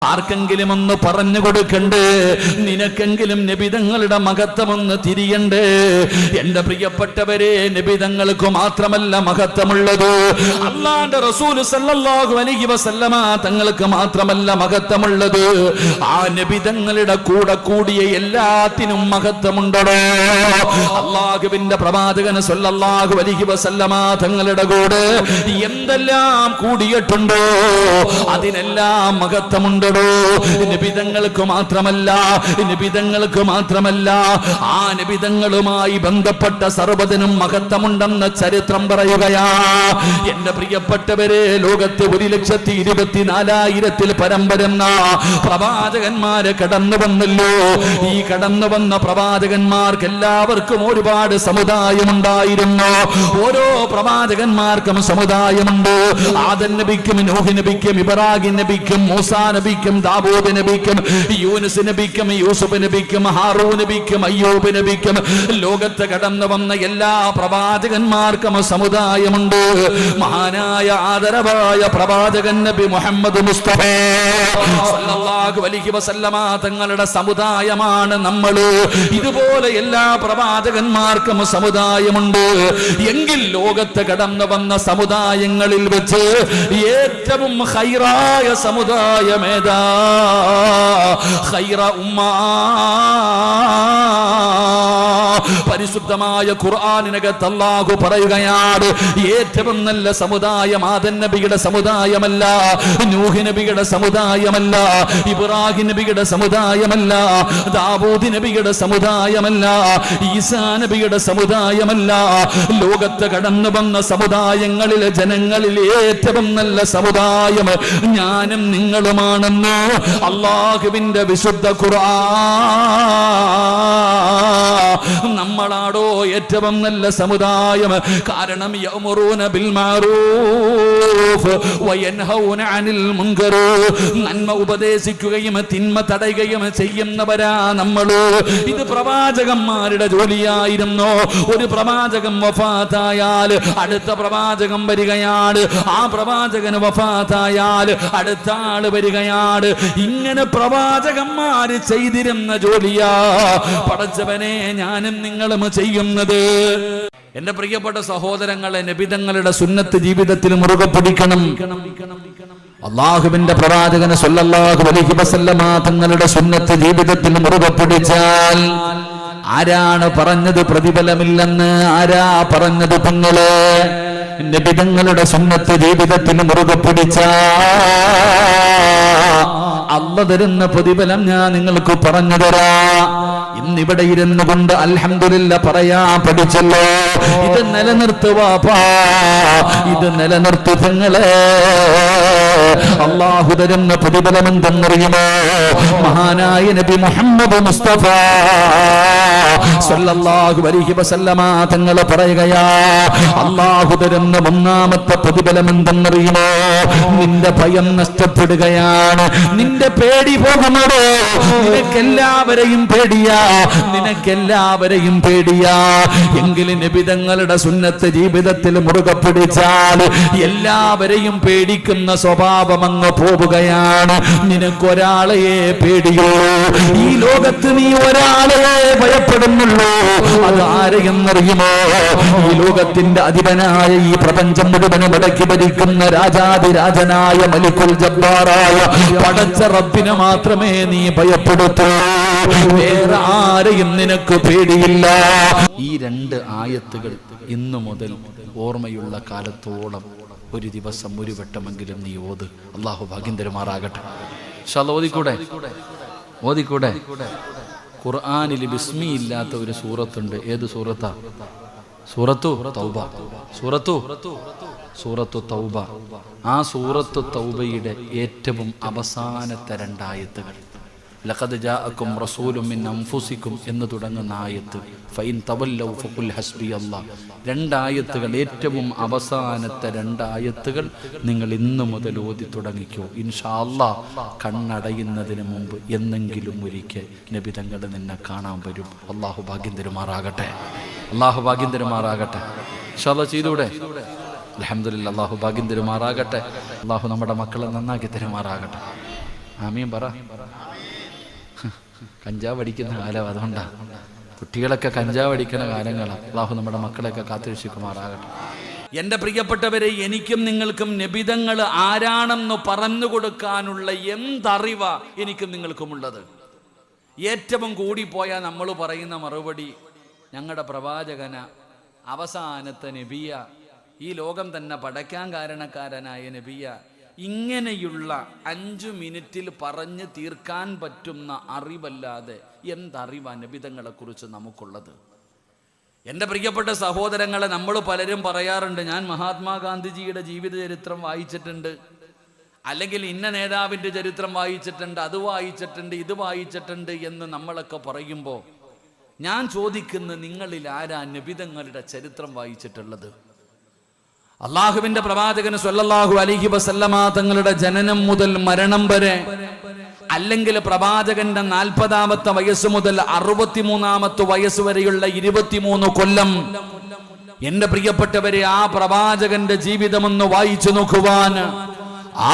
ആർക്കെങ്കിലും ഒന്ന് പറഞ്ഞു കൊടുക്കണ്ടേ? നിനക്കെങ്കിലും നബിതങ്ങളുടെ മഹത്വമൊന്ന് തിരിയണ്ടേ? എന്റെ പ്രിയപ്പെട്ടവരെ, നബിതങ്ങൾക്ക് മാത്രമല്ല മഹത്വമുള്ളത്, അല്ലാഹുവിന്റെ റസൂൽ സല്ലല്ലാഹു അലൈഹി വസല്ലമ തങ്ങൾക്ക് മാത്രമല്ല മഹത്വമുള്ളത്. ആ നബിതങ്ങളുടെ കൂടെ കൂടിയ എല്ലാത്തിനും മഹത്വമുണ്ടോ? അല്ലാഹുവിന്റെ പ്രവാചകൻ സല്ലല്ലാഹു അലൈഹി വസല്ലമ തങ്ങളുടെ കൂടെ എന്തെല്ലാം കൂടിയിട്ടുണ്ടോ അതിനെല്ലാം മഹത്വമുണ്ടോ? നബിതങ്ങൾക്ക് മാത്രമല്ല, നബിതങ്ങൾക്ക് മാത്രമല്ല, ആ നബിതങ്ങളുമായി ബന്ധപ്പെട്ട സർവ്വതിനും മഹത്വമുണ്ടെന്ന ചരിത്രം പറയുകയാ. എന്റെ പ്രിയപ്പെട്ടവരെ, ലോകത്ത് 1,24,000 പരം വരുന്ന പ്രവാചകന്മാര് കടന്നു വന്നല്ലോ. ഈ കടന്നു വന്ന പ്രവാചകന്മാർക്ക് എല്ലാവർക്കും ഒരുപാട് സമുദായമുണ്ടായിരുന്നു. ഓരോ പ്രവാചകന്മാർക്കും സമുദായമുണ്ട്. ആദം നബിക്കും, നൂഹ് നബിക്കും, ഇബ്രാഹിം നബിക്കും, മൂസാ നബിക്കും, ദാവൂദ് നബിക്കും, യൂനുസ് നബിക്കും, യൂസുഫ് നബിക്കും, ഹാറൂൻ നബിക്കും, അയ്യൂബ് നബിക്കും, ലോകത്ത് കടന്നു വന്ന എല്ലാ പ്രവാചകന്മാർക്കും സമുദായമുണ്ട്. മഹാനായ ആദരവായ പ്രവാചകൻ നബി മുഹമ്മദ് മുസ്തഫ സല്ലല്ലാഹു അലൈഹി വസല്ലമ തങ്ങളുടെ സമുദായമാണ് നമ്മൾ. ഇതുപോലെ എല്ലാ പ്രവാചകന്മാർക്കും സമുദായമുണ്ട്. എങ്കിൽ ലോകത്ത് കടന്നു വന്ന സമുദായങ്ങളിൽ വെച്ച് ഏറ്റവും ഖൈറായ സമുദായമേതാ? ഖൈറ ഉമ്മ. പരിശുദ്ധമായ ഖുർആനിനകത്ത് അല്ലാഹു പറയുകയാണ്, ഏറ്റവും നല്ല സമുദായം ആദം നബിയുടെ സമുദായമല്ല, നൂഹ് നബിയുടെ സമുദായമല്ല, ഇബ്രാഹിം നബിയുടെ സമുദായമല്ല, ദാവൂദ് നബിയുടെ സമുദായമല്ല, ഈസാ നബിയുടെ സമുദായമല്ല. ലോകത്ത് കടന്നു വന്ന സമുദായങ്ങളിലെ ജനങ്ങളിൽ ഏറ്റവും നല്ല സമുദായം ഞാനും നിങ്ങളുമാണെന്ന് അല്ലാഹുവിന്റെ വിശുദ്ധ ഖുർആൻ. നമ്മളാടോ ഏറ്റവും നല്ല സമുദായം? കാരണം യഅ്മുറൂന ബിൽ മഅറൂഫ് വയൻഹൗന അനിൽ മുൻകർ. നന്മ ഉപദേശിക്കുകയും തിന്മ തടയുകയും ചെയ്യുന്നവരാ നമ്മൾ. ഇത് പ്രവാചകന്മാരുടെ ജോലിയായിരുന്നു. ഒരു പ്രവാചകൻ വഫാത്തായാൽ അടുത്ത പ്രവാചകൻ വരികയാണ്, ആ പ്രവാചകൻ വഫാത്തായാൽ അടുത്ത ആള് വരികയാണ്. ഇങ്ങനെ പ്രവാചകന്മാര് ചെയ്തിരുന്ന ജോലിയാ പടച്ചവനെ ഞാനും നിങ്ങളും ചെയ്യുന്നത്. എന്റെ പ്രിയപ്പെട്ട സഹോദരങ്ങളെ, നബിതങ്ങളുടെ സുന്നത്ത് ജീവിതത്തിൽ മുറുകെ പിടിക്കണം. അല്ലാഹുവിന്റെ പ്രവാചകന് സല്ലല്ലാഹു അലൈഹി വസല്ലമ തങ്ങളുടെ സുന്നത്ത് ജീവിതത്തിൽ മുറുകെ പിടിച്ചാൽ ആരാണ് പറഞ്ഞത് പ്രതിഫലമില്ലെന്ന്? ആരാ പറഞ്ഞത്? പെങ്ങളെ, നബിതങ്ങളുടെ സുന്നത്ത് ജീവിതത്തിൽ മുറുകെ പിടിച്ചാ അല്ലാഹു തരുന്ന പ്രതിഫലം ഞാൻ നിങ്ങൾക്ക് പറഞ്ഞു തരാ. ഇന്നിവിടെ ഇരുന്നു കൊണ്ട് അൽഹംദുലില്ലാ പറയാ പഠിച്ചല്ലോ. ഇത് നിലനിർത്തുവാപ്പാ, ഇത് നിലനിർത്തി പെങ്ങളെ. അല്ലാഹു തരുന്ന പ്രതിഫലം എന്തെന്നറിയുമോ? മഹാനായ നബി മുഹമ്മദ് മുസ്തഫ സല്ലല്ലാഹു അലൈഹി വസല്ലമ തങ്ങൾ പറയുകയാ, അല്ലാഹു തരുന്ന ഒന്നാമത്തെ പ്രതിഫലം എന്തെന്നറിയുമോ? നിന്റെ ഭയം നഷ്ടപ്പെടുകയാണ്, നിന്റെ പേടി പോകുന്നത്. നിനക്കെല്ലാവരെയും പേടിയാ, നിനക്കെല്ലാവരെയും പേടിയാ. എങ്കിലും നബിതങ്ങളുടെ സുന്നത്ത് ജീവിതത്തിൽ മുറുകെ പിടിച്ചാൽ എല്ലാവരെയും പേടിക്കുന്ന സ്വഭാവം അങ്ങ് പോവുകയാണ്. നിനക്കൊരാളെയെ പേടിയുള്ളൂ. ഈ ലോകത്ത് നീ ഒരാളെ ഭയപ്പെടുന്നുള്ളൂ. അതാരെയെന്നറിയുമോ? ഈ ലോകത്തിന്റെ അധിപനായ, ഈ പ്രപഞ്ചം മുഴുവനും അടക്കി ഭരിക്കുന്ന രാജാതിരാജനായ മലിക്കുൽ ജബ്ബാറായ പടച്ച റബ്ബിനെ മാത്രമേ നീ ഭയപ്പെടുത്തൂ. വേറെ ആരെയും നിനക്ക് പേടിയില്ല. ഈ 2 ആയത്തുകൾ ഇന്നു മുതൽ ഓർമ്മയുള്ള കാലത്തോളം ഒരു ദിവസം ഒരു വട്ടമെങ്കിലും നീ ഓത്. അല്ലാഹു ഭാഗ്യം തരുമാറാകട്ടെ. ഓതിക്കൂടെ? ഖുർആനിൽ ബിസ്മി ഇല്ലാത്ത ഒരു സൂറത്തുണ്ട്. ഏത് സൂറത്താ? സൂറത്തു തൗബ. ആ സൂറത്തു തൗബയുടെ ഏറ്റവും അവസാനത്തെ 2 ആയത്തുകൾ, ലഖദ് ജാഅക്കും റസൂലും മിൻ അൻഫുസിക്കും എന്ന് തുടങ്ങുന്ന ആയത്ത്, ഫൈൻ തവല്ലൗ ഫഖുൽ ഹസ്ബിയല്ലാഹ്. 2 ആയത്തുകൾ, ഏറ്റവും അവസാനത്തെ 2 ആയത്തുകൾ നിങ്ങൾ ഇന്നു മുതൽ ഓതി തുടങ്ങിക്കോ. ഇൻഷാ അല്ലാഹ് കണ്ണടയുന്നതിന് മുമ്പ് എന്നെങ്കിലും ഒരിക്കൽ നബി തങ്ങൾ നിന്നെ കാണാൻ വരും. അല്ലാഹു ഭാഗ്യം തരുമാറാകട്ടെ. ഇൻഷാ അല്ലാഹ് ചെയ്തൂടെ? അൽഹംദുലില്ലാഹ്. അല്ലാഹു ഭാഗ്യം തരുമാറാകട്ടെ. അല്ലാഹു നമ്മുടെ മക്കളെ നന്നാക്കി തരുമാറാകട്ടെ. ആമീൻ പറ. കഞ്ചാവ് അടിക്കുന്ന കാലം അതുകൊണ്ടാണ്. കുട്ടികളൊക്കെ കഞ്ചാവ് അടിക്കുന്ന കാലങ്ങളാണ്. അല്ലാഹു നമ്മുടെ മക്കളെയൊക്കെ കാത്തുരക്ഷിക്കുമാറാകട്ടെ. എൻ്റെ പ്രിയപ്പെട്ടവരെ, എനിക്കും നിങ്ങൾക്കും നബിതങ്ങൾ ആരാണെന്ന് പറഞ്ഞു കൊടുക്കാനുള്ള എന്തറിവാ എനിക്കും നിങ്ങൾക്കുമുള്ളത്? ഏറ്റവും കൂടിപ്പോയാൽ നമ്മൾ പറയുന്ന മറുപടി ഞങ്ങളുടെ പ്രവാചകന, അവസാനത്തെ നബിയ, ഈ ലോകം തന്നെ പടയ്ക്കാൻ കാരണക്കാരനായ നബിയ. ഇങ്ങനെയുള്ള 5 മിനിറ്റിൽ പറഞ്ഞു തീർക്കാൻ പറ്റുന്ന അറിവല്ലാതെ എന്തറിവാ നബിതങ്ങളെക്കുറിച്ച് നമുക്കുള്ളത്? എൻ്റെ പ്രിയപ്പെട്ട സഹോദരങ്ങളെ, നമ്മൾ പലരും പറയാറുണ്ട്, ഞാൻ മഹാത്മാഗാന്ധിജിയുടെ ജീവിത ചരിത്രം വായിച്ചിട്ടുണ്ട്, അല്ലെങ്കിൽ ഇന്ന നേതാവിൻ്റെ ചരിത്രം വായിച്ചിട്ടുണ്ട്, അത് വായിച്ചിട്ടുണ്ട്, ഇത് വായിച്ചിട്ടുണ്ട് എന്ന് നമ്മളൊക്കെ പറയുമ്പോൾ ഞാൻ ചോദിക്കുന്ന, നിങ്ങളിൽ ആരാ നബിതങ്ങളുടെ ചരിത്രം വായിച്ചിട്ടുള്ളത്? അള്ളാഹുവിന്റെ പ്രവാചകൻ സ്വല്ലല്ലാഹു അലൈഹി വസല്ലമ തങ്ങളുടെ ജനനം മുതൽ മരണം വരെ, അല്ലെങ്കിൽ പ്രവാചകന്റെ 40ാമത്തെ വയസ്സ് മുതൽ 63ാമത്തെ വയസ്സ് വരെയുള്ള 23 കൊല്ലം, എന്റെ പ്രിയപ്പെട്ടവരെ, ആ പ്രവാചകന്റെ ജീവിതമൊന്ന് വായിച്ചു നോക്കുവാൻ,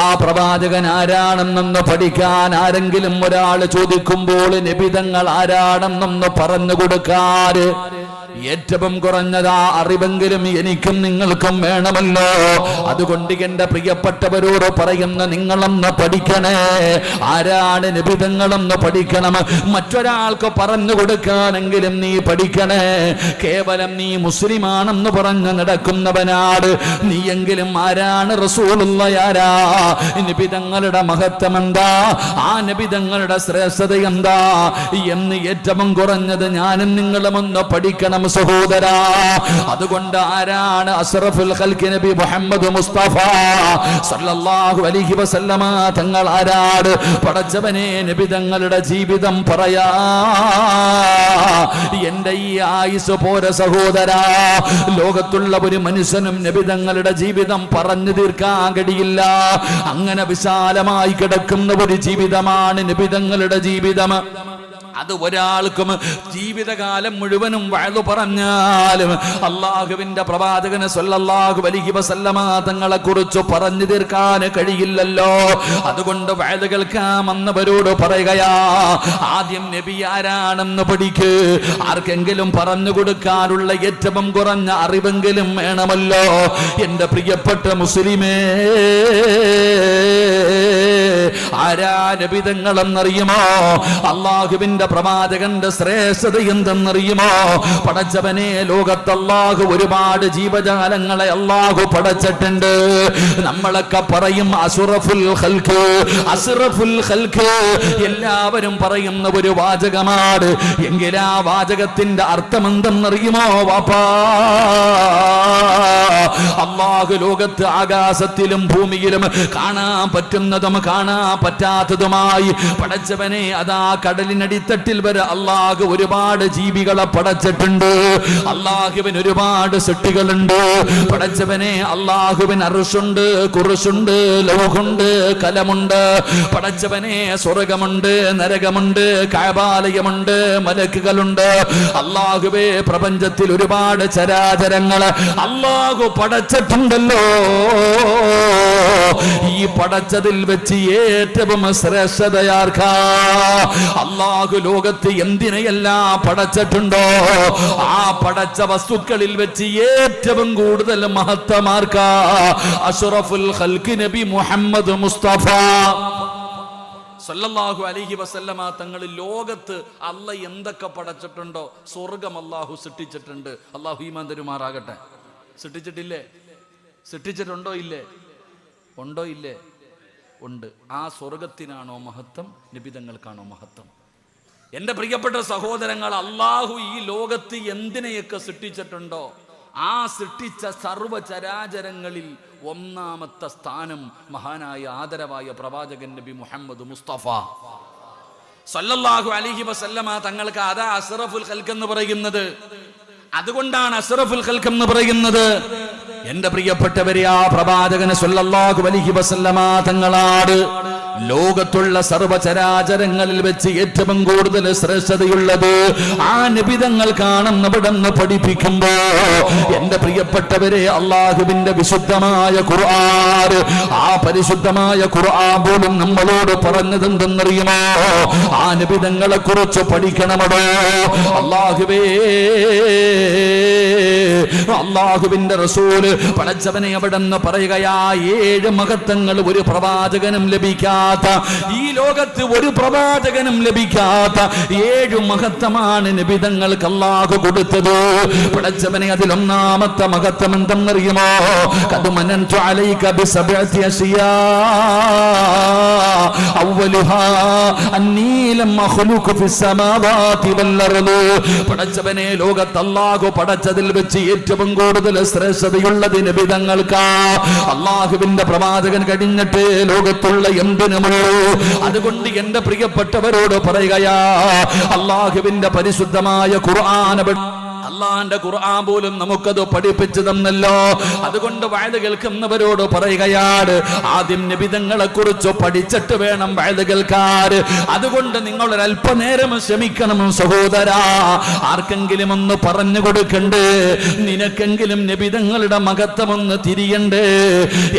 ആ പ്രവാചകൻ ആരാണെന്നൊന്ന് പഠിക്കാൻ ആരെങ്കിലും ഒരാൾ ചോദിക്കുമ്പോൾ നബിതങ്ങൾ ആരാണെന്നൊന്ന് പറഞ്ഞു കൊടുക്കാറ് ഏറ്റവും കുറഞ്ഞതാ അറിവെങ്കിലും എനിക്കും നിങ്ങൾക്കും വേണമല്ലോ. അതുകൊണ്ട് എന്റെ പ്രിയപ്പെട്ടവരോട് പറയുന്ന, നിങ്ങളൊന്ന് പഠിക്കണേ. ആരാണ് നബിതങ്ങളെന്ന് പഠിക്കണം. മറ്റൊരാൾക്ക് പറഞ്ഞു കൊടുക്കാനെങ്കിലും നീ പഠിക്കണേ. കേവലം നീ മുസ്ലിമാണെന്ന് പറഞ്ഞ് നടക്കുന്നവനാട് നീയെങ്കിലും ആരാണ് റസൂലുള്ള, ആരാ നബിതങ്ങളുടെ മഹത്വം എന്താ, ആ നബിതങ്ങളുടെ ശ്രേഷ്ഠത എന്താ എന്ന് ഏറ്റവും കുറഞ്ഞത് ഞാനും നിങ്ങളും ഒന്ന് പഠിക്കണം സഹോദരാ. അതുകൊണ്ട് ആരാണ് അസ്റഫുൽ ഖൽഖ് നബി മുഹമ്മദ് മുസ്തഫ സല്ലല്ലാഹു അലൈഹി വസല്ലമ തങ്ങൾ ആരാണ്? പടച്ചവനെ, നബി തങ്ങളുടെ ജീവിതം പറയാ എന്റെ ഈ ആയുസ് പോര സഹോദരാ. ലോകത്തുള്ള ഒരു മനുഷ്യനും നബി തങ്ങളുടെ ജീവിതം പറഞ്ഞു തീർക്കാൻ കഴിയില്ല. അങ്ങനെ വിശാലമായി കിടക്കുന്ന ഒരു ജീവിതമാണ് നബി തങ്ങളുടെ ജീവിതം. അത് ഒരാൾക്കും ജീവിതകാലം മുഴുവനും വഅദ് പറഞ്ഞാലും അള്ളാഹുവിന്റെ പ്രവാചകൻ സ്വല്ലല്ലാഹു അലൈഹി വസല്ലമ തങ്ങളെ കുറിച്ച് പറഞ്ഞു തീർക്കാൻ കഴിയില്ലല്ലോ. അതുകൊണ്ട് വഅദ് കേൾക്കാമെന്നവരോട് പറയുകയാ, ആദ്യം നബി ആരാണെന്ന് പഠിക്ക്. ആർക്കെങ്കിലും പറഞ്ഞു കൊടുക്കാനുള്ള ഏറ്റവും കുറഞ്ഞ അറിവെങ്കിലും വേണമല്ലോ. എന്റെ പ്രിയപ്പെട്ട മുസ്ലിമേ, ആരാ നബിതങ്ങളെന്നറിയുമോ? അള്ളാഹുവിന്റെ പ്രവാചകന്റെ ശ്രേഷ്ഠത എന്തെന്നറിയുമോ? പടച്ചവനെ, ലോകത്ത് അല്ലാഹു ഒരുപാട് ജീവജാലങ്ങളെ അല്ലാഹു പടച്ചിട്ടുണ്ട്. നമ്മളൊക്കെ പറയും അസ്റഫുൽ ഖൽഖ്, അസ്റഫുൽ ഖൽഖ്. എല്ലാവരും പറയുന്ന ഒരു വാചകമാണ്. എങ്കിൽ ആ വാചകത്തിന്റെ അർത്ഥം എന്തെന്നറിയുമോ വാപ്പാ? അല്ലാഹു ലോകത്ത് ആകാശത്തിലും ഭൂമിയിലും കാണാൻ പറ്റുന്നതും കാണാൻ പറ്റാത്തതുമായി പടച്ചവനെ, അതാ കടലിനടിത്തട്ടിൽ വരെ അല്ലാഹു ഒരുപാട് ജീവികളെ പടച്ചിട്ടുണ്ട്. അല്ലാഹുവിന് ഒരുപാട് സൃഷ്ടികളുണ്ട്. പടച്ചവനെ, അല്ലാഹുവിന് അർശുണ്ട്, കുർശുണ്ട്, ലൗഹുണ്ട്, കലമുണ്ട്. പടച്ചവനെ, സ്വർഗമുണ്ട്, നരകമുണ്ട്, കഅബാലയമുണ്ട്, മലക്കുകളുണ്ട്. അല്ലാഹുവേ, പ്രപഞ്ചത്തിൽ ഒരുപാട് ചരാചരങ്ങൾ അല്ലാഹു പടച്ചിട്ടുണ്ടല്ലോ. ഈ പടച്ചതിൽ വെച്ച് ഏറ്റവും ശ്രേഷ്ഠതയാർക്കാ? അല്ലാഹു ലോകത്ത് എന്തിനെയെല്ലാം പടച്ചിട്ടുണ്ടോ ആ പടച്ച വസ്തുക്കളിൽ വെച്ച് ഏറ്റവും കൂടുതൽ മഹത്വമാർക്കാ? അഷ്റഫുൽ ഖൽഖ് നബി മുഹമ്മദ് മുസ്തഫ സല്ലല്ലാഹു അലൈഹി വസല്ലമ തങ്ങൾ ലോകത്ത് അല്ല എന്തൊക്കെ പടച്ചിട്ടുണ്ടോ സ്വർഗം അല്ലാഹു സൃഷ്ടിച്ചിട്ടുണ്ട്. അല്ലാഹു ഈമാൻ തരുമാറാകട്ടെ. സൃഷ്ടിച്ചിട്ടില്ലേ? സൃഷ്ടിച്ചിട്ടുണ്ടോ? ഇല്ലേ? ഉണ്ടോ? ഇല്ലേ? ഉണ്ട്. ആ സ്വർഗത്തിനാണോ മഹത്വം? നിബിതങ്ങൾക്കാണോ മഹത്വം? എൻ്റെ പ്രിയപ്പെട്ട സഹോദരങ്ങൾ, അല്ലാഹു ഈ ലോകത്ത് എന്തിനെയൊക്കെ സൃഷ്ടിച്ചിട്ടുണ്ടോ ആ സൃഷ്ടിച്ച സർവചരാചരങ്ങളിൽ ഒന്നാമത്തെ സ്ഥാനം മഹാനായ ആദരവായ പ്രവാചകൻ നബി മുഹമ്മദ് മുസ്തഫ സല്ലല്ലാഹു അലൈഹി വസല്ലമ തങ്ങൾക്ക് അതാ അസ്റഫുൽ ഖൽഖ് എന്ന് പറയുന്നത്. അതുകൊണ്ടാണ് അസ്റഫുൽ ഖൽഖ് എന്ന് പറയുന്നത്. എന്റെ പ്രിയപ്പെട്ടവരെ, ആ പ്രവാചകൻ സല്ലല്ലാഹു അലൈഹി വസല്ലമ തങ്ങളാണ് ലോകത്തുള്ള സർവചരാചരങ്ങളിൽ വെച്ച് ഏറ്റവും കൂടുതൽ ശ്രേഷ്ഠതയുള്ളത് ആ നബിതങ്ങൾ കാണുന്നവിടെന്ന് പഠിപ്പിക്കുമ്പോ എന്റെ പ്രിയപ്പെട്ടവരെ, അള്ളാഹുവിന്റെ വിശുദ്ധമായ ഖുർആൻ, ആ പരിശുദ്ധമായ ഖുർആൻ പോലും നമ്മളോട് പറഞ്ഞത് എന്തെന്നറിയുമോ? ആ നബിതങ്ങളെ കുറിച്ച് പഠിക്കണമടോ. അള്ളാഹുവിന്റെ റസൂല് പടച്ചവനെ അവിടെന്ന് പറയുകയാ, 7 മഹത്വങ്ങൾ ഒരു പ്രവാചകനും ലഭിക്കാത്ത, ഈ ലോകത്ത് ഒരു പ്രവാചകനും ലഭിക്കാത്ത 7 മഹത്വമാണ് നബിതങ്ങൾക്ക് അല്ലാഹു കൊടുത്തത്. പടച്ചവനെ അതിലൊന്നാമത്തെ മഹത്വം എന്തെന്നറിയുമോ? ഖദ് മനൻതു അലൈക ബിസബഅതി അശിയാ അവ്വലുഹാ അന്നീ ലം അഖ്ലുഖു ഫിസ് സമാവാതി വൽ അർദ്. പടച്ചവനെ ലോകത്ത് അല്ലാഹു പടച്ചതിൽ വെച്ച് ഏറ്റവും കൂടുതൽ ശ്രേഷ്ഠതയുള്ളത് നബിതങ്ങൾക്കാ. അള്ളാഹുവിന്റെ പ്രവാചകൻ കഴിഞ്ഞിട്ട് ലോകത്തുള്ള എന്തിനുമുള്ളൂ. അതുകൊണ്ട് എന്റെ പ്രിയപ്പെട്ടവരോട് പറയുകയാ, അള്ളാഹുവിന്റെ പരിശുദ്ധമായ ഖുർആൻ, അള്ളാന്റെ ഖുർആൻ പോലും നമുക്കത് പഠിപ്പിച്ചു തന്നല്ലോ. അതുകൊണ്ട് വഅദ് കേൾക്കുന്നവരോട് പറയുകയാണ്, ആദ്യം നബിതങ്ങളെ കുറിച്ച് പഠിച്ചിട്ട് വേണം വഅദ് കേൾക്കാൻ. അതുകൊണ്ട് നിങ്ങൾ ഒരല്പനേരം ക്ഷമിക്കണം സഹോദരാ. ആർക്കെങ്കിലും ഒന്ന് പറഞ്ഞു കൊടുക്കണ്ടേ? നിനക്കെങ്കിലും നബിതങ്ങളുടെ മഹത്വം ഒന്ന് തിരിയണ്ടേ?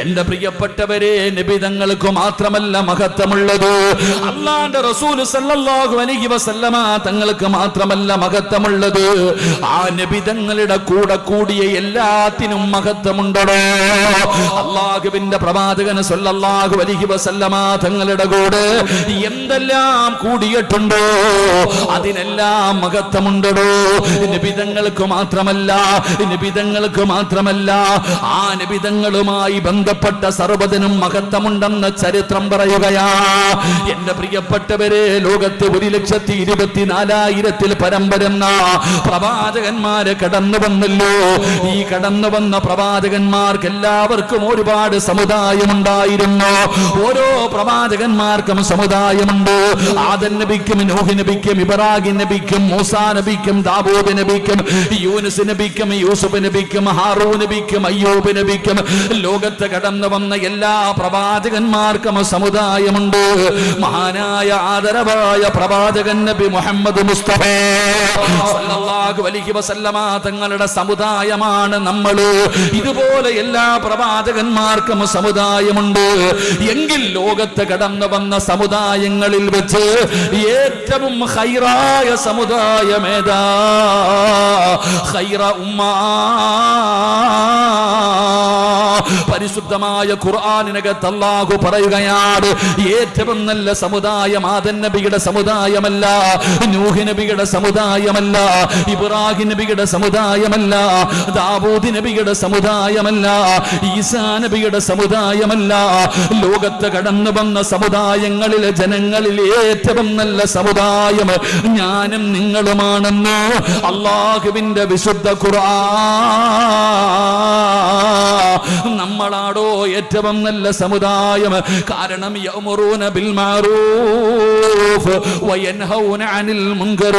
എന്റെ പ്രിയപ്പെട്ടവരെ, നബിതങ്ങൾക്ക് മാത്രമല്ല മഹത്വമുള്ളത്, അള്ളാന്റെ റസൂൽ സല്ലല്ലാഹു അലൈഹി വസല്ലമ തങ്ങൾക്ക് മാത്രമല്ല മഹത്വമുള്ളത്. ആ നബിതങ്ങളുടെ കൂടെ കൂടിയ എല്ലാത്തിനും മഹത്വമുണ്ടോ? അള്ളാഹുവിന്റെ പ്രവാചകൻ സല്ലല്ലാഹു അലൈഹി വസല്ലമ തങ്ങളുടെ കൂടെ എന്തെല്ലാം കൂടിയിട്ടുണ്ടോ അതിനെല്ലാം മഹത്വമുണ്ടോ? നബിതങ്ങൾക്ക് മാത്രമല്ല, ആ നബിതങ്ങളുമായി ബന്ധപ്പെട്ട സർവ്വതിനും മഹത്വമുണ്ടെന്ന് ചരിത്രം പറയുകയാ. എന്റെ പ്രിയപ്പെട്ടവരെ, ലോകത്ത് 1,24,000 പരം വരുന്ന പ്രവാചകന്മാര് കടന്നു വന്നല്ലോ. ഈ കടന്നു വന്ന പ്രവാചകന്മാർക്ക് എല്ലാവർക്കും ഒരുപാട് സമുദായമുണ്ടായിരുന്നു. ഓരോ പ്രവാചകന്മാർക്കും സമുദായമുണ്ട്. ആദം നബിക്കും, നൂഹ് നബിക്കും, ഇബ്രാഹിം നബിക്കും, മൂസാ നബിക്കും, ദാവൂദ് നബിക്കും, യൂനുസ് നബിക്കും, യൂസുഫ് നബിക്കും, ഹാറൂൻ നബിക്കും, അയ്യൂബ് നബിക്കും, ലോകത്ത് കടന്നു വന്ന എല്ലാ പ്രവാചകന്മാർക്കും സമുദായമുണ്ട്. മഹാനായ ആദരവായ പ്രവാചകൻ നബി മുഹമ്മദ് മുസ്തഫ സല്ലല്ലാഹു അലൈഹി വസല്ലമ തങ്ങളുടെ സമുദായമാണ് നമ്മള്. ഇതുപോലെ എല്ലാ പ്രവാചകന്മാർക്കും സമുദായമുണ്ട്. എങ്കിൽ ലോകത്ത് കടന്നു വന്ന സമുദായങ്ങളിൽ വെച്ച് ഏറ്റവും ഖൈറായ സമുദായമേതാ? ഖൈറ ഉമ്മ. പരിശുദ്ധമായ ഖുർആനിനകത്ത് അല്ലാഹു പറയുകയാണ്, ഏറ്റവും നല്ല സമുദായം ആദം നബിയുടെ സമുദായമല്ല, നൂഹ് നബിയുടെ സമുദായമല്ല, ഇബ്രാഹിം നബിയുടെ സമുദായമല്ല, ദാവൂദ് നബിയുടെ സമുദായമല്ല, ഈസാ നബിയുടെ സമുദായമല്ല. ലോകത്ത് കടന്നു വന്ന സമുദായങ്ങളിലെ ജനങ്ങളിൽ ഏറ്റവും നല്ല സമുദായം ഞാനും നിങ്ങളുമാണെന്ന് അല്ലാഹുവിന്റെ വിശുദ്ധ ഖുർആൻ. നമ്മളാടോ ഏറ്റവും നല്ല സമുദായം? കാരണം യഅ്മുറൂന ബിൽ മഅറൂഫ് വയൻഹൗന അനിൽ മുൻകർ.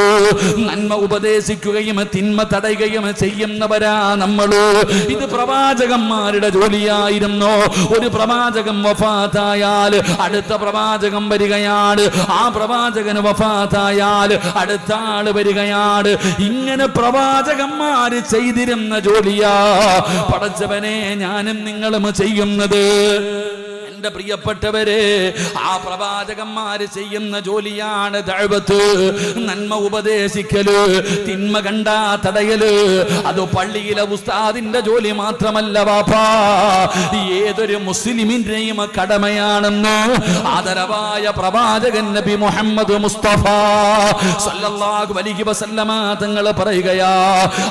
നന്മ ഉപദേശിക്കുകയും തിന്മ തടയുകയും ചെയ്യുന്നവരാ നമ്മള്. ഇത് പ്രവാചകന്മാരുടെ ജോലിയായിരുന്നു. ഒരു പ്രവാചകൻ വഫാത്തായാൽ അടുത്ത പ്രവാചകൻ വരികയാണ്, ആ പ്രവാചകൻ വഫാത്തായാൽ അടുത്ത ആള് വരികയാണ്. ഇങ്ങനെ പ്രവാചകന്മാര് ചെയ്തിരുന്ന ജോലിയാ പടച്ചവനെ ഞാനും നിങ്ങളും ചെയ്യുന്നത്. എന്റെ പ്രിയപ്പെട്ടവരെ, ആ പ്രവാചകന്മാര് ചെയ്യുന്ന ജോലിയാണ് ദഅവത്ത്, നന്മ ഉപദേശിക്കല്, തിന്മ കണ്ടാ തടയല്. അത് പള്ളിയിലെ ഉസ്താദിന്റെ ജോലി മാത്രമല്ല വാപ്പാ, ഏതൊരു മുസ്ലിമിന്റെയും കടമയാണെന്ന് ആദരവായ പ്രവാചകൻ നബി മുഹമ്മദ് മുസ്തഫ സല്ലല്ലാഹു അലൈഹി വസല്ലമ തങ്ങൾ പറയുകയാ.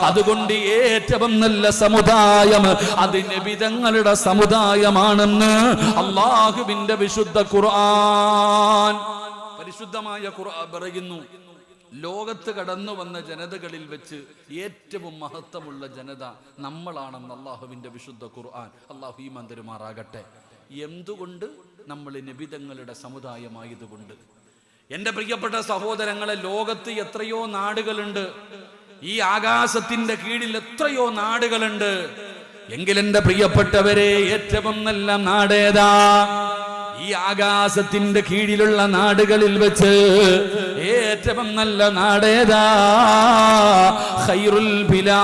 അതുകൊണ്ട് ഏറ്റവും നല്ല സമുദായം അത് നബി തങ്ങളുടെ സമുദായമാണെന്ന് അല്ലാഹുവിന്റെ വിശുദ്ധ ഖുർആൻ. പരിശുദ്ധമായ ഖുർആൻ പറയുന്നു, ലോകത്ത് കടന്നു വന്ന ജനതകളിൽ വെച്ച് ഏറ്റവും മഹത്വമുള്ള ജനത നമ്മളാണെന്ന് അല്ലാഹുവിന്റെ വിശുദ്ധ ഖുർആൻ. അല്ലാഹു ഈമാൻ തരുമാറാകട്ടെ. എന്തുകൊണ്ട്? നമ്മൾ നബിതങ്ങളുടെ സമുദായമായതുകൊണ്ട്. എൻ്റെ പ്രിയപ്പെട്ട സഹോദരങ്ങളെ, ലോകത്ത് എത്രയോ നാടുകളുണ്ട്, ഈ ആകാശത്തിന്റെ കീഴിൽ എത്രയോ നാടുകളുണ്ട്. എങ്കിലെന്റെ പ്രിയപ്പെട്ടവരെ, ഏറ്റവും നല്ല നാടേതാ? ഈ ഈ ആകാശത്തിന്റെ കീഴിലുള്ള നാടുകളിൽ വെച്ച് ഏറ്റവും നല്ല നാടേതാ? ഖൈറുൽ ബിലാദ്.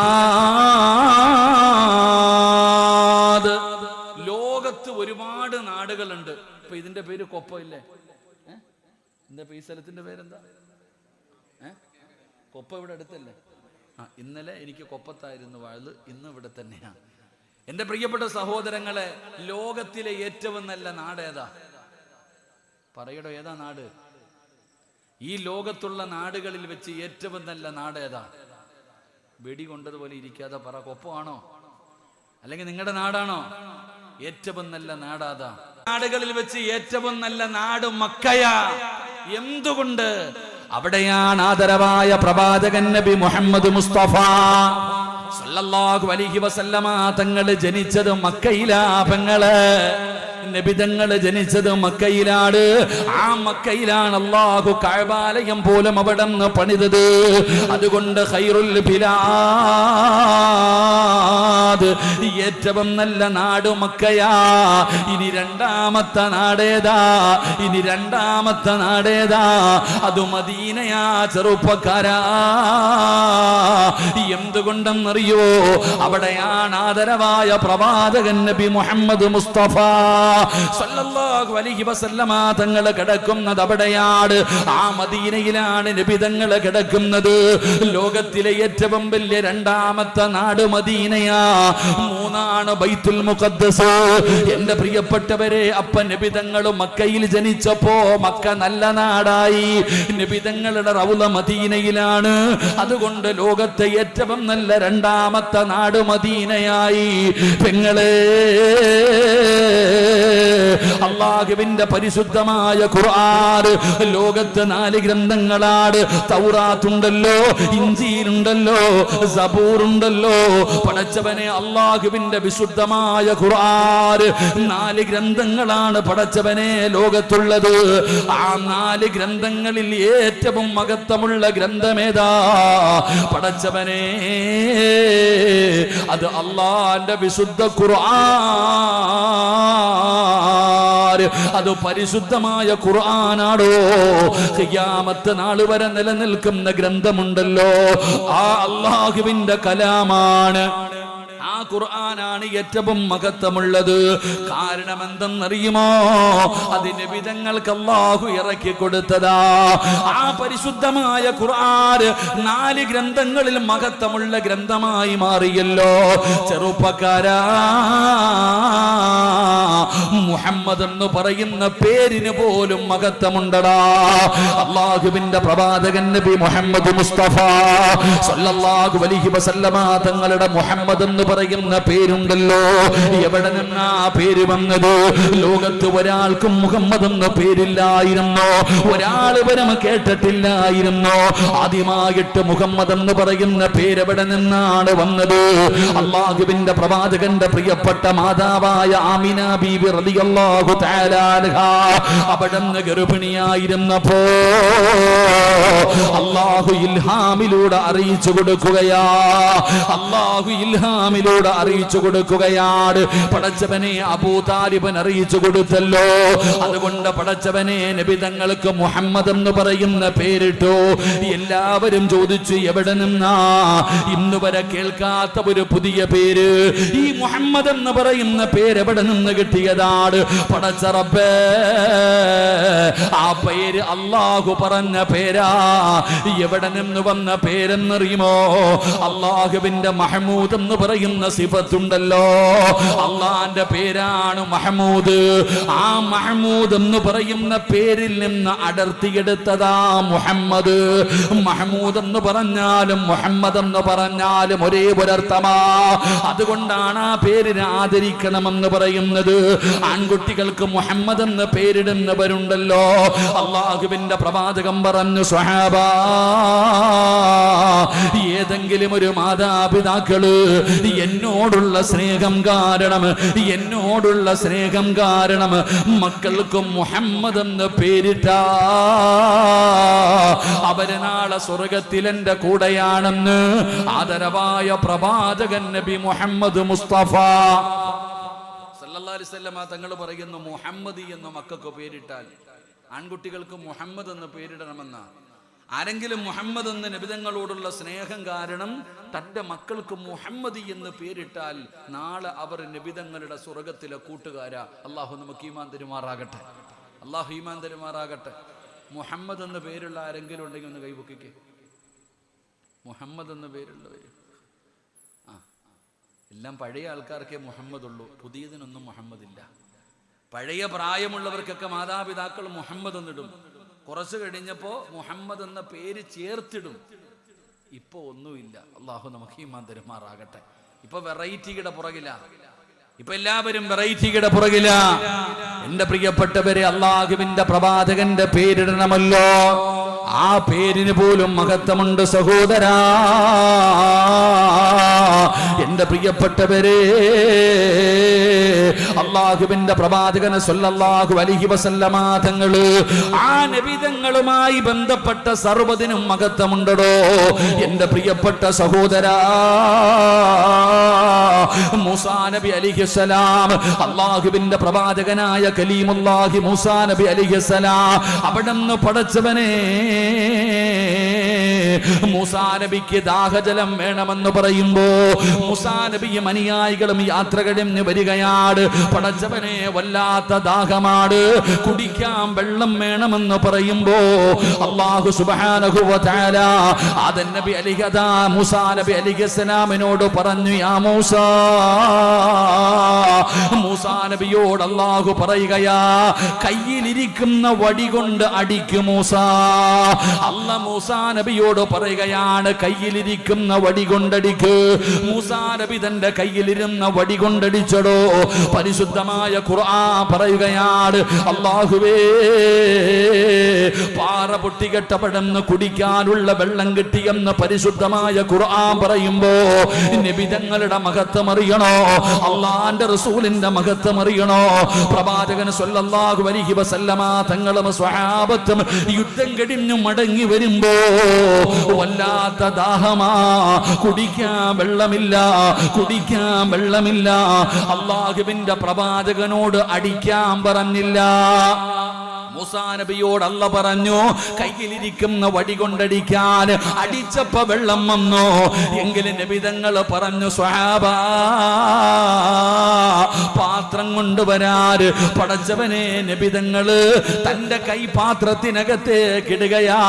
ലോകത്ത് ഒരുപാട് നാടുകളുണ്ട്. ഇപ്പൊ ഇതിന്റെ പേര് കൊപ്പമില്ലേ? എന്താ ഈ സ്ഥലത്തിന്റെ പേരെന്താ? കൊപ്പ ഇവിടെ അടുത്തല്ലേ? ഇന്നലെ എനിക്ക് കൊപ്പത്തായിരുന്നു വാഴ്, ഇന്ന് ഇവിടെ തന്നെയാണ്. എന്റെ പ്രിയപ്പെട്ട സഹോദരങ്ങളെ, ലോകത്തിലെ ഏറ്റവും നല്ല നാട് ഏതാ? പറയടോ, ഏതാ നാട്? ഈ ലോകത്തുള്ള നാടുകളിൽ വെച്ച് ഏറ്റവും നല്ല നാട് ഏതാ? വെടി കൊണ്ടതുപോലെ ഇരിക്കാതെ പറ. കൊപ്പമാണോ അല്ലെങ്കിൽ നിങ്ങളുടെ നാടാണോ? ഏറ്റവും നല്ല നാടാതാ. നാടുകളിൽ വെച്ച് ഏറ്റവും നല്ല നാട് മക്കയാ. എന്തുകൊണ്ട്? അവിടെയാണ് ആദരവായ പ്രവാചകൻ നബി മുഹമ്മദ് മുസ്തഫ സല്ലല്ലാഹു അലൈഹി വസല്ലമ തങ്ങൾ ജനിച്ചത് മക്കയിലാ. പെങ്ങള് നബിതങ്ങൾ ജനിച്ചത് മക്കയിലാണ്. ആ മക്കയിലാണ് അല്ലാഹു കഅബാലയം പോലും അവിടെ നിന്ന് പണിതത്. അതുകൊണ്ട് ഖൈറുൽ ബിലാദ്, ഏറ്റവും നല്ല നാട് മക്കയാ. ഇനി രണ്ടാമത്തെ നാടേതാ? ഇനി രണ്ടാമത്തെ നാടേതാ? അത് മദീനയാ ചെറുപ്പക്കാരാ. എന്തുകൊണ്ടെന്നറിയോ? അവിടെയാണ് ആദരവായ പ്രവാചകൻ നബി മുഹമ്മദ് മുസ്തഫ സല്ലല്ലാഹു അലൈഹി വസല്ലമ തങ്ങൾ കിടക്കുന്നത് അവിടെയാണ്. ആ മദീനയിലാണ് നബി തങ്ങൾ കിടക്കുന്നത്. ലോകത്തിലെ ഏറ്റവും വലിയ രണ്ടാമത്തെ നാട് മദീനയാ. മൂന്നാണ് ബൈത്തുൽ മുഖദ്ദസ്. എന്റെ പ്രിയപ്പെട്ടവരെ, അപ്പ നബി തങ്ങൾ മക്കയിൽ ജനിച്ചപ്പോ മക്ക നല്ല നാടായി. നബി തങ്ങളുടെ റൗള മദീനയിലാണ്. അതുകൊണ്ട് ലോകത്തെ ഏറ്റവും നല്ല രണ്ടാമത്തെ നാട് മദീനയായി. പെങ്ങളെ, അല്ലാഹുവിന്റെ പരിശുദ്ധമായ ഖുർആൻ, ലോകത്ത് 4 ഗ്രന്ഥങ്ങളാണ്. തൗറാത്തുണ്ടല്ലോ, ഇഞ്ചീലുണ്ടല്ലോ, സബൂറുണ്ടല്ലോ. പടച്ചവനെ, അല്ലാഹുവിന്റെ വിശുദ്ധമായ ഖുർആൻ 4 ഗ്രന്ഥങ്ങളാണ് പടച്ചവനെ ലോകത്തുള്ളത്. ആ 4 ഗ്രന്ഥങ്ങളിൽ ഏറ്റവും മഹത്വമുള്ള ഗ്രന്ഥമേതാ? പടച്ചവനെ, അത് അല്ലാഹുവിന്റെ വിശുദ്ധ ഖുർആൻ. അത് പരിശുദ്ധമായ ഖുർആനാണോ? ഖിയാമത്ത് നാൾ വരെ നിലനിൽക്കുന്ന ഗ്രന്ഥമുണ്ടല്ലോ, ആ അല്ലാഹുവിന്റെ കലാമാണ്. ആ ഖുർആനാണ് ഏറ്റവും മഹത്വമുള്ളത്. കാരണം എന്തെന്നറിയുമോ? അത് നബിതങ്ങൾക്ക് അല്ലാഹു ഇറക്കി കൊടുത്തതാ. ആ പരിശുദ്ധമായ ഖുർആൻ 4 ഗ്രന്ഥങ്ങളിൽ മഹത്വമുള്ള ഗ്രന്ഥമായി മാറിയല്ലോ. ചെറുപ്പക്കാരാ, മുഹമ്മദ് എന്ന് പറയുന്ന പേരിന് പോലും മഹത്വമുണ്ടടാ. അല്ലാഹുവിന്റെ പ്രവാചകൻ നബി മുഹമ്മദ് മുസ്തഫ സല്ലല്ലാഹു അലൈഹി വസല്ലമ തങ്ങളുടെ മുഹമ്മദ് എന്ന് പറയുന്ന പേരുണ്ടല്ലോ. എവിടെ നിന്നാ പേര് വന്നത്? ലോകത്ത് ഒരാൾക്കും മുഹമ്മദ് എന്ന പേരില്ലായിരുന്നു. ഒരാൾ വരും കേട്ടിട്ടില്ലായിരുന്നു. ആദ്യമായിട്ട് മുഹമ്മദ് എന്ന് പറയുന്ന പേരെവിടെ നിന്നാണ് വന്നത്? അല്ലാഹുവിന്റെ പ്രവാചകന്റെ പ്രിയപ്പെട്ട മാതാവായ ആമിന ബീബി റളിയല്ലാഹു തആല അൻഹാ അവിടുന്ന് ഗർഭിണിയായിരുന്നപ്പോ അല്ലാഹു ഇൽഹാമിലൂടെ അറിയിച്ചു കൊടുക്കുകയാ. അല്ലാഹു ഇൽഹാമിലൂടെ അറിയിച്ചു കൊടുക്കുകയാണ്. പടച്ചവനെ, അബൂ താലിബൻ അറിയിച്ചു കൊടുത്തല്ലോ. അതുകൊണ്ട് പടച്ചവനെ, നബി തങ്ങൾക്ക് മുഹമ്മദ് എന്ന് പറയുന്ന പേരിട്ടു. എല്ലാവരും ചോദിച്ചു, എവിടെ നിന്നാ? ഇന്ന് വരെ കേൾക്കാത്ത ഒരു പുതിയ പേര്. ഈ മുഹമ്മദ് എന്ന് പറയുന്ന പേര് എവിടെ നിന്ന് കിട്ടിയതാണ്? പടച്ച റബ്ബേ, ആ പേര് അല്ലാഹു പറഞ്ഞ പേരാ. എവിടെ നിന്ന് വന്ന പേരെന്നറിയുമോ? അല്ലാഹുവിന്റെ മഹ്മൂദ് എന്ന് പറയുന്ന സിഫത്തുണ്ടല്ലോ, അള്ളാന്റെ പേരാണ് മഹ്മൂദ്. ആ മഹ്മൂദ് എന്ന് പറയുന്ന പേരിൽ നിന്ന് അടർത്തിയെടുത്തതാ മുഹമ്മദ്. മഹ്മൂദ് എന്ന് പറഞ്ഞാലും മുഹമ്മദ് എന്ന് പറഞ്ഞാലും ഒരേ ഒരർത്ഥമാ. അതുകൊണ്ടാണ് ആ പേരിനെ ആദരിക്കണമെന്ന് പറയുന്നത്. ആൺകുട്ടികൾക്ക് മുഹമ്മദ് എന്ന് പേരിടുന്നവരുണ്ടല്ലോ. അല്ലാഹുവിന്റെ പ്രവാചകൻ പറഞ്ഞു, സ്വഹാബാ, ഏതെങ്കിലും ഒരു മാതാപിതാക്കള് എന്നോടുള്ള സ്നേഹം കാരണം മക്കൾക്ക് മുഹമ്മദ് എന്ന് പേരിട്ടാ അവര് നാളെ സ്വർഗത്തിൽ എന്റെ കൂടെയാണെന്ന് ആദരവായ പ്രവാചകൻ നബി മുഹമ്മദ് മുസ്തഫ സല്ലല്ലാഹു അലൈഹി വസല്ലമ തങ്ങൾ പറയുന്നു, മുഹമ്മദി എന്ന് മക്കൾക്ക് പേരിട്ടാൽ ആൺകുട്ടികൾക്ക് മുഹമ്മദ് എന്ന് പേരിടണമെന്ന. ആരെങ്കിലും മുഹമ്മദ് എന്ന് നബിതങ്ങളോടുള്ള സ്നേഹം കാരണം തൻ്റെ മക്കൾക്ക് മുഹമ്മദി എന്ന് പേരിട്ടാൽ നാളെ അവർ നബിതങ്ങളുടെ സ്വർഗത്തിലെ കൂട്ടുകാരാ. അള്ളാഹു നമുക്ക് ഈമാൻ തരുമാറാകട്ടെ. അള്ളാഹു ഈമാൻ തരുമാറാകട്ടെ. മുഹമ്മദ് എന്ന് പേരുള്ള ആരെങ്കിലും ഉണ്ടെങ്കിൽ ഒന്ന് കൈപൊക്കിക്കേ. മുഹമ്മദ് എന്ന് പേരുള്ളവർ എല്ലാം പഴയ ആൾക്കാർക്കേ മുഹമ്മദ് ഉള്ളൂ, പുതിയതിനൊന്നും മുഹമ്മദില്ല. പഴയ പ്രായമുള്ളവർക്കൊക്കെ മാതാപിതാക്കൾ മുഹമ്മദ് എന്നിടും. കുറച്ച് കഴിഞ്ഞപ്പോൾ മുഹമ്മദ് എന്ന പേര് ചേർത്തിടും. ഇപ്പോൾ ഒന്നുമില്ല. അള്ളാഹു നമുക്ക് ഈമാൻ തരുമാറാകട്ടെ. ഇപ്പൊ വെറൈറ്റിയുടെ പുറകില, ഇപ്പൊ എല്ലാവരും വെറൈറ്റിയുടെ പുറകില. എന്റെ പ്രിയപ്പെട്ടവരെ, അള്ളാഹുവിന്റെ പ്രവാചകന്റെ പേരിടണമല്ലോ. ആ പേരിന് പോലും മഹത്വമുണ്ട് സഹോദരാ. എന്റെ പ്രിയപ്പെട്ടവരെ, അള്ളാഹുവിന്റെ പ്രവാചകൻ സല്ലല്ലാഹു അലൈഹി വസല്ലമ തങ്ങള് ആ നബിതങ്ങളുമായി ബന്ധപ്പെട്ട സർവ്വതിനും മഹത്വമുണ്ടോ എന്റെ പ്രിയപ്പെട്ട സഹോദരാ. മൂസാ നബി അലൈഹിസ്സലാം, അള്ളാഹുവിന്റെ പ്രവാചകനായ കലീമുല്ലാഹി മൂസാ നബി അലൈഹിസ്സലാം, അവിടുന്ന് പടച്ചവനെ മൂസാ നബിക്ക് ദാഹജലം വേണമെന്ന് പറയുമ്പോ മൂസാ നബിയും അനുയായികളും യാത്ര കഴിഞ്ഞ് വരികയാണ്. പടച്ചവനെ വല്ലാത്ത ദാഹമാണ്, കുടിക്കാൻ വെള്ളം വേണമെന്ന് പറയുമ്പോ അല്ലാഹു സുബ്ഹാനഹു വ തആല ആദം നബി മൂസാ നബി അലൈഹിസ്സലാമിനോട് പറഞ്ഞു, യാ മൂസാ. മൂസാ നബിയോട് അല്ലാഹു പറയുകയാ, കയ്യിലിരിക്കുന്ന വടി കൊണ്ട് അടിക്കും മൂസാ. അല്ലാ മൂസാ നബിയോട് പറയുകയാണ്, കയ്യിലിരിക്കുന്ന വടി കൊണ്ടടിക്ക്. മൂസാ നബി തന്റെ കയ്യിലിരുന്ന വടി കൊണ്ടടിച്ചടോ. പരിശുദ്ധമായ ഖുർആൻ പറയുകയാണ്, അല്ലാഹുവേ, പാറ പൊട്ടികെട്ടപ്പെടുന്ന കുടിക്കാനുള്ള വെള്ളം കിട്ടിയെന്ന് പരിശുദ്ധമായ ഖുർആൻ പറയുമ്പോ നബിതങ്ങളുടെ മഹത്വം അറിയണോ, അള്ളാന്റെ റസൂലിന്റെ മഹത്വം അറിയണോ. പ്രവാചകൻ സല്ലല്ലാഹു അലൈഹി വസല്ലമ തങ്ങളും സ്വഹാബത്തും യുദ്ധം കഴിഞ്ഞു മടങ്ങി വരുമ്പോ വല്ലാത്ത ദാഹമാ, കുടിക്കാൻ വെള്ളമില്ല, കുടിക്കാൻ വെള്ളമില്ല. അല്ലാഹുവിന്റെ പ്രവാചകനോട് അടിക്കാൻ പറഞ്ഞില്ല. മൂസാ നബിയോട് അല്ല പറഞ്ഞു, കയ്യിലിരിക്കുന്ന വടി കൊണ്ടടിക്കാൻ. അടിച്ചപ്പോ വെള്ളം വന്നു. എങ്കിലും നബിതങ്ങൾ പറഞ്ഞു, സ്വഹാബാ, പാത്രം കൊണ്ടുവരാറ്. പടച്ചവനെ, നബിതങ്ങള് തന്റെ കൈ പാത്രത്തിനകത്തേക്ക് ഇടുകയാ.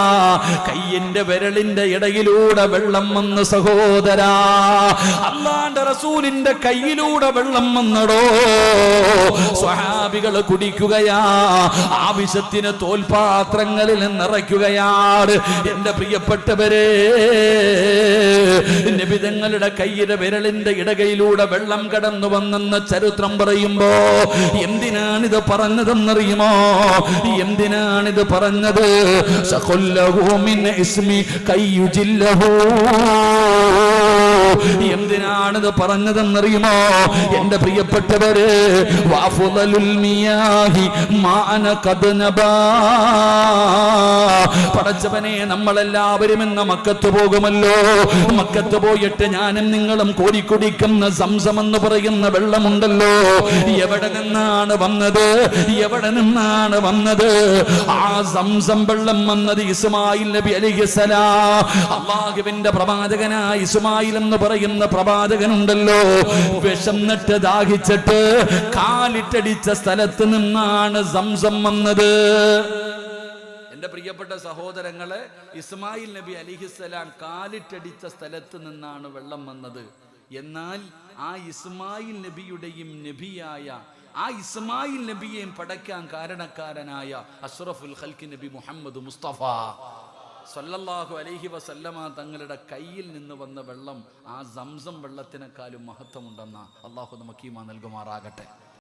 കയ്യിന്റെ വിരലിന്റെ ഇടയിലൂടെ വെള്ളം വന്ന് സഹോദരാ. അല്ലാഹുവിന്റെ റസൂലിന്റെ കയ്യിലൂടെ വെള്ളം വന്നടോ. സ്വഹാബികൾ കുടിക്കുകയാ. ആവശ്യത്തിന് തോൽപാത്രങ്ങളിൽ നിറയ്ക്കുകയാണ്. എന്റെ പ്രിയപ്പെട്ടവരെ, നബിതങ്ങളുടെ കയ്യിലെ വിരലിന്റെ ഇടകയിലൂടെ വെള്ളം കടന്നു വന്നെന്ന ചരിത്രം പറയുമ്പോ എന്തിനാണിത് പറഞ്ഞതെന്നറിയുമോ? എന്തിനാണിത് പറഞ്ഞത്? എന്തിനാണിത് പറഞ്ഞതെന്നറിയുമോ എന്റെ പ്രിയപ്പെട്ടവര്? പടച്ചവനെ, നമ്മളെല്ലാവരും ഇന്ന് മക്കത്ത് പോകുമല്ലോ. മക്കത്ത് പോയിട്ട് ഞാനും നിങ്ങളും കോരിക്കുടിക്കുന്ന സംസം എന്ന് പറയുന്ന വെള്ളമുണ്ടല്ലോ, എവിടെ നിന്നാണ് വന്നത്? എവിടെ നിന്നാണ് വന്നത്? ആ സംസം വെള്ളം വന്നത് ഇസ്മായിൽ നബി അലൈഹിസ്സലാം. അല്ലാഹുവിന്റെ പ്രവാചകനായ ഇസ്മായിൽ എന്ന് പറയുന്ന പ്രവാചകനുണ്ടല്ലോ, വിശന്നിട്ട് ദാഹിച്ചിട്ട് കാലിട്ടടിച്ച സ്ഥലത്ത് നിന്നാണ് സംസം വന്നത്. എന്റെ പ്രിയപ്പെട്ട സഹോദരങ്ങളെ, ഇസ്മായിൽ നബി അലിഹിസ്സലാം കാലിട്ടടിച്ച സ്ഥലത്ത് നിന്നാണ് വെള്ളം വന്നത്. എന്നാൽ ആ ഇസ്മായിൽ നബിയുടെയും നബിയായ ആ ഇസ്മായിൽ നബിയെയും പടയ്ക്കാൻ കാരണക്കാരനായ അഷ്റഫുൽ ഖൽഖി നബി മുഹമ്മദ് മുസ്തഫ സല്ലല്ലാഹു അലൈഹി വസല്ലമ തങ്ങളുടെ കയ്യിൽ നിന്ന് വന്ന വെള്ളം ആ സംസം വെള്ളത്തിനേക്കാളും മഹത്വമുണ്ടെന്ന അല്ലാഹു നമുക്ക് ഈമാൻ നൽകുമാറാകട്ടെ.